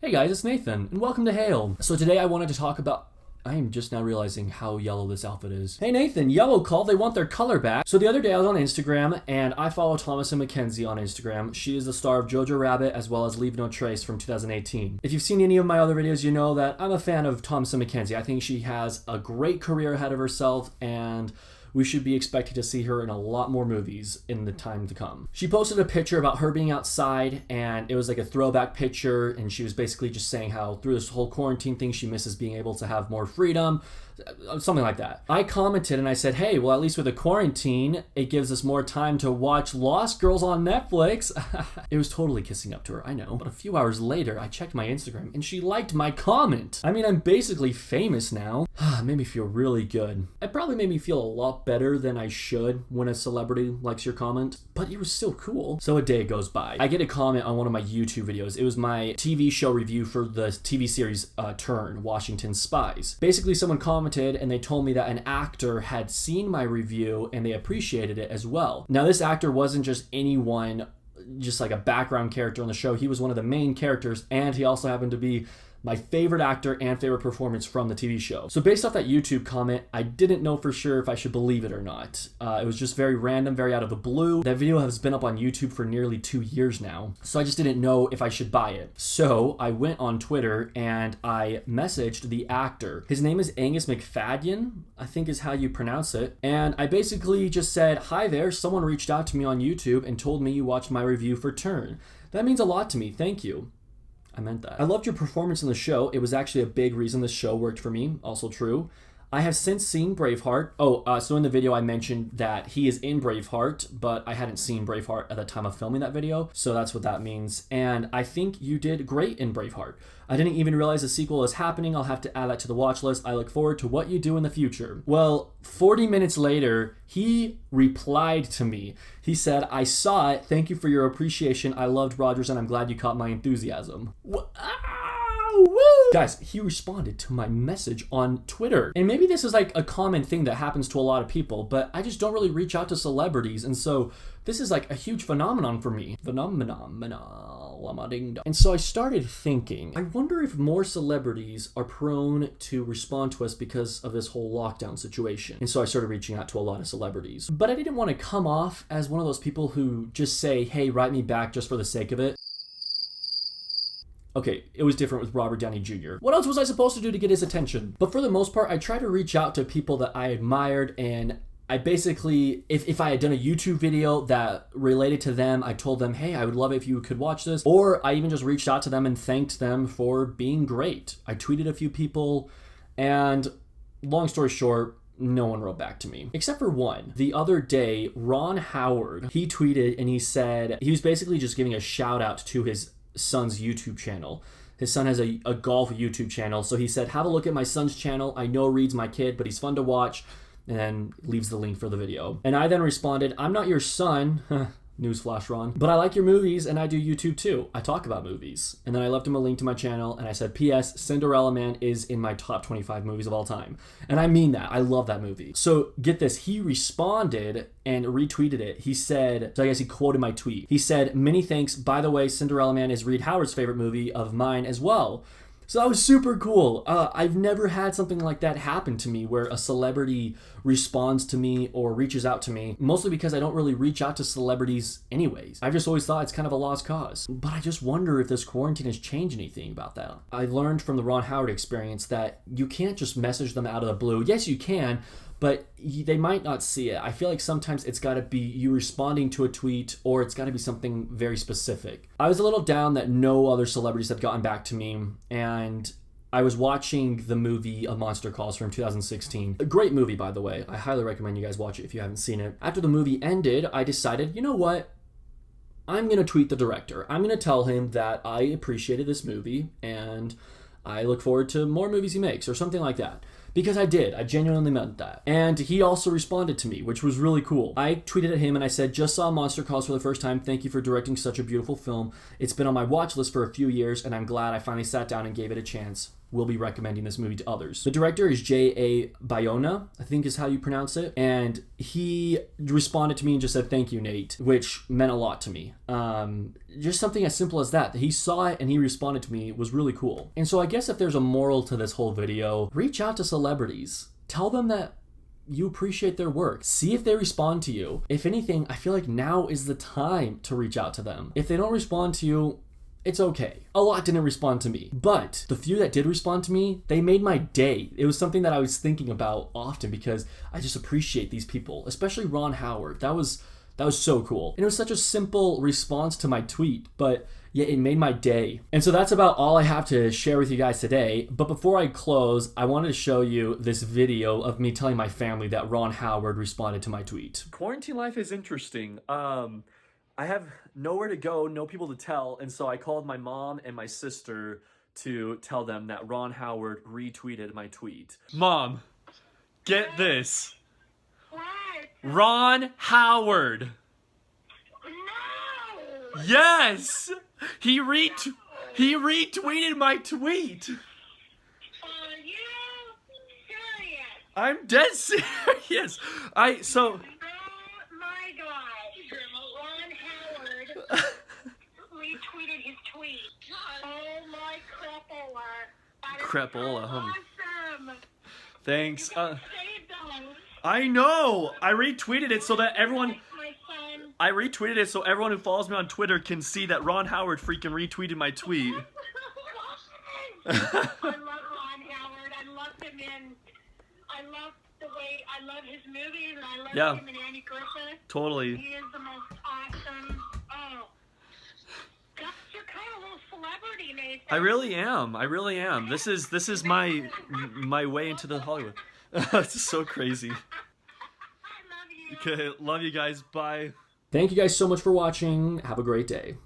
Hey guys, it's Nathan, and welcome to Hale. So today I wanted to talk about... I am just now realizing how yellow this outfit is. Hey Nathan, Yellow called, they want their color back. So the other day I was on Instagram, and I follow Thomas and Mackenzie on Instagram. She is the star of Jojo Rabbit, as well as Leave No Trace from 2018. If you've seen any of my other videos, you know that I'm a fan of Thomas and Mackenzie. I think she has a great career ahead of herself, and we should be expecting to see her in a lot more movies in the time to come. She posted a picture about her being outside, and it was like a throwback picture, and she was basically just saying how through this whole quarantine thing, she misses being able to have more freedom, something like that. I commented and I said, hey, well, at least with the quarantine, it gives us more time to watch Lost Girls on Netflix. It was totally kissing up to her, I know. But a few hours later, I checked my Instagram and she liked my comment. I mean, I'm basically famous now. It made me feel really good. It probably made me feel a lot better than I should when a celebrity likes your comment, but it was still cool. So a day goes by. I get a comment on one of my YouTube videos. It was my TV show review for the TV series Turn, Washington Spies. Basically, someone commented and they told me that an actor had seen my review and they appreciated it as well. Now, this actor wasn't just anyone, just like a background character on the show. He was one of the main characters, and he also happened to be my favorite actor and favorite performance from the TV show. So based off that YouTube comment, I didn't know for sure if I should believe it or not. It was just very random, very out of the blue. That video has been up on YouTube for nearly 2 years now, so I just didn't know if I should buy it. So I went on Twitter and I messaged the actor. His name is Angus McFadden, I think is how you pronounce it. And I basically just said, hi there, someone reached out to me on YouTube and told me you watched my review for Turn. That means a lot to me, thank you. I meant that. I loved your performance in the show. It was actually a big reason the show worked for me. Also true. I have since seen Braveheart. So in the video I mentioned that he is in Braveheart, but I hadn't seen Braveheart at the time of filming that video, so that's what that means. And I think you did great in Braveheart. I didn't even realize a sequel is happening. I'll have to add that to the watch list. I look forward to what you do in the future. Well, 40 minutes later, he replied to me. He said, I saw it. Thank you for your appreciation. I loved Rogers and I'm glad you caught my enthusiasm. Woo! Guys, he responded to my message on Twitter. And maybe this is like a common thing that happens to a lot of people, but I just don't really reach out to celebrities. And so this is like a huge phenomenon for me. And so I started thinking, I wonder if more celebrities are prone to respond to us because of this whole lockdown situation. And so I started reaching out to a lot of celebrities. But I didn't want to come off as one of those people who just say, hey, write me back just for the sake of it. Okay, it was different with Robert Downey Jr. What else was I supposed to do to get his attention? But for the most part, I tried to reach out to people that I admired, and I basically, if I had done a YouTube video that related to them, I told them, hey, I would love it if you could watch this. Or I even just reached out to them and thanked them for being great. I tweeted a few people, and long story short, no one wrote back to me, except for one. The other day, Ron Howard, he tweeted and he said, he was basically just giving a shout out to his son's YouTube channel. His son has a golf YouTube channel, so he said, have a look at my son's channel. I know Reed's my kid, but he's fun to watch, and then leaves the link for the video. And I then responded, I'm not your son, newsflash Ron, but I like your movies and I do YouTube too. I talk about movies. And then I left him a link to my channel and I said, P.S. Cinderella Man is in my top 25 movies of all time. And I mean that. I love that movie. So get this, he responded and retweeted it. He said, so I guess he quoted my tweet. He said, many thanks. By the way, Cinderella Man is Reed Howard's favorite movie of mine as well. So that was super cool. I've never had something like that happen to me where a celebrity responds to me or reaches out to me, mostly because I don't really reach out to celebrities anyways. I've just always thought it's kind of a lost cause. But I just wonder if this quarantine has changed anything about that. I learned from the Ron Howard experience that you can't just message them out of the blue. Yes, you can, but they might not see it. I feel like sometimes it's got to be you responding to a tweet, or it's got to be something very specific. I was a little down that no other celebrities had gotten back to me, and I was watching the movie A Monster Calls from 2016. A great movie, by the way. I highly recommend you guys watch it if you haven't seen it. After the movie ended, I decided, you know what? I'm going to tweet the director. I'm going to tell him that I appreciated this movie, and I look forward to more movies he makes, or something like that. Because I did. I genuinely meant that. And he also responded to me, which was really cool. I tweeted at him and I said, just saw Monster Calls for the first time. Thank you for directing such a beautiful film. It's been on my watch list for a few years, and I'm glad I finally sat down and gave it a chance. Will be recommending this movie to others. The director is J.A. Bayona, I think is how you pronounce it. And he responded to me and just said, thank you, Nate, which meant a lot to me. Just something as simple as that. He saw it and he responded to me was really cool. And so I guess if there's a moral to this whole video, reach out to celebrities. Tell them that you appreciate their work. See if they respond to you. If anything, I feel like now is the time to reach out to them. If they don't respond to you, it's okay. A lot didn't respond to me, but the few that did respond to me, they made my day. It was something that I was thinking about often because I just appreciate these people, especially Ron Howard. That was so cool. And it was such a simple response to my tweet, but yet it made my day. And so that's about all I have to share with you guys today. But before I close, I wanted to show you this video of me telling my family that Ron Howard responded to my tweet. Quarantine life is interesting. I have nowhere to go, no people to tell, and so I called my mom and my sister to tell them that Ron Howard retweeted my tweet. Mom, get this. What? Ron Howard. No! Yes! He retweeted my tweet. Are you serious? I'm dead serious. Oh my God. Ron Howard retweeted his tweet. Oh my crapola. Crapola, huh? Awesome. Thanks. You can save those. I know. I retweeted it so that everyone. My son. I retweeted it so everyone who follows me on Twitter can see that Ron Howard freaking retweeted my tweet. I love Ron Howard. I love his movies, and I love him and Andy Griffith. Totally. He is the most awesome. Oh, you're kind of a little celebrity, Nathan. I really am. This is my way into the Hollywood. It's so crazy. I love you. Okay, love you guys. Bye. Thank you guys so much for watching. Have a great day.